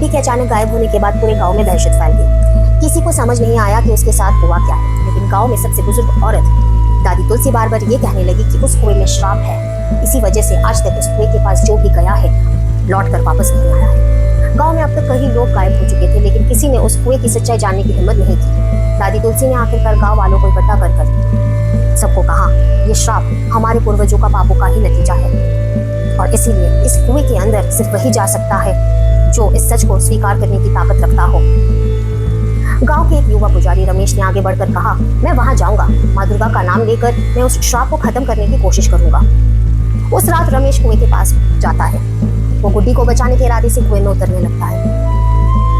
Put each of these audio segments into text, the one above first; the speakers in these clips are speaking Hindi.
गुड्डी के अचानक गायब होने के बाद पूरे गांव में दहशत फैल गई। किसी को समझ नहीं आया कि उसके साथ हुआ क्या है, लेकिन गांव में सबसे बुजुर्ग औरत दादी तुलसी बार बार ये कहने लगी कि उस कुएं में श्राप है। इसी वजह से आज तक उस कुएं के पास जो भी गया है लौट कर वापस नहीं आया है। गांव में अब तक कई लोग गायब हो चुके थे, लेकिन किसी ने उस कुएं की सच्चाई जानने की हिम्मत नहीं की। दादी तुलसी ने आखिरकार गांव वालों को इकट्ठा कर सबको कहा, ये श्राप हमारे पूर्वजों का पापों का ही नतीजा है और इसीलिए इस कुएं के अंदर सिर्फ वही जा सकता है जो इस सच को स्वीकार करने की ताकत रखता हो। गांव के एक युवा पुजारी रमेश ने आगे बढ़कर कहा, मैं वहां जाऊंगा, माँ दुर्गा का नाम लेकर मैं उस श्राप को खत्म करने की कोशिश करूंगा। उस रात रमेश कुएं के पास जाता है। वो गुड्डी को बचाने के इरादे से कुएं में उतरने लगता है।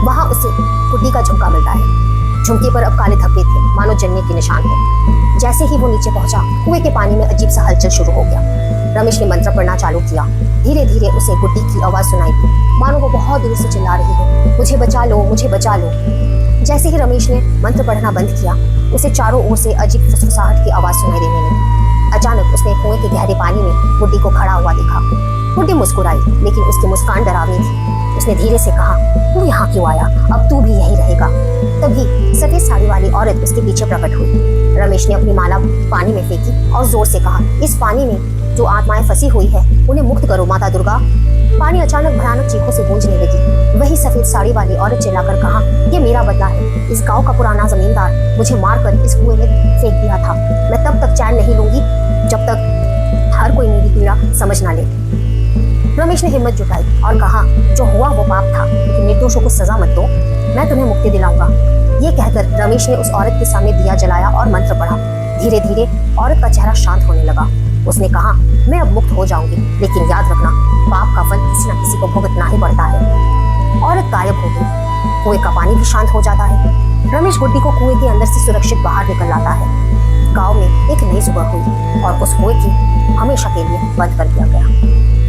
वहां उसे गुड्डी का झुमका मिलता है। झुमके पर अब काले धब्बे थे, मानो जलने के निशान थे। जैसे ही वो नीचे पहुंचा, कुएं के पानी में अजीब सा हलचल शुरू हो गया। रमेश ने मंत्र पढ़ना चालू किया। धीरे धीरे उसे गुड्डी की आवाज सुनाई दी, मानो वो बहुत दूर से चिल्ला रही है, मुझे बचा लो, मुझे बचा लो। जैसे ही रमेश ने मंत्र पढ़ना बंद किया, उसे चारों ओर से अजीब फुसफुसाहट की आवाज सुनाई देने लगी। अचानक उसने कुएं के गहरे पानी में गुड्डी को खड़ा हुआ देखा। गुड्डी मुस्कुराई, लेकिन उसकी मुस्कान डरावनी थी। उसने धीरे से कहा, तू यहाँ क्यों आया? अब तू भी यही रहेगा। तभी सफेद साड़ी वाली औरत उसके पीछे प्रकट हुई। रमेश ने अपनी माला पानी में फेंकी और जोर से कहा, इस पानी में जो आत्माएं फंसी हुई है उन्हें मुक्त करो माता दुर्गा। पानी अचानक भयानक चीखों से गूंजने लगी। वही सफेद साड़ी वाली औरत चिल्लाकर कहा, ये मेरा बदला है। इस गांव का पुराना जमींदार मुझे मारकर इस कुएं में फेंक दिया था। मैं तब तक चैन नहीं लूंगी जब तक हर कोई मेरी पीड़ा समझ ना ले। रमेश ने हिम्मत जुटाई और कहा, जो हुआ वो पाप था, लेकिन निर्दोषों को सजा मत दो, मैं तुम्हें मुक्ति दिलाऊंगा। ये कहकर रमेश ने उस औरत के सामने दिया जलाया और मंत्र पढ़ा। धीरे धीरे औरत का चेहरा शांत होने लगा। उसने कहा, मैं अब मुक्त हो जाऊंगी, लेकिन याद रखना, पाप का फल किसी न किसी को भुगतना ही पड़ता है। औरत गायब हो गई। कुएं का पानी भी शांत हो जाता है। रमेश गुड्डी को कुएं के अंदर से सुरक्षित बाहर निकल लाता है। गांव में एक नई सुबह हुई और उस कुएं की हमेशा के लिए बंद कर दिया गया।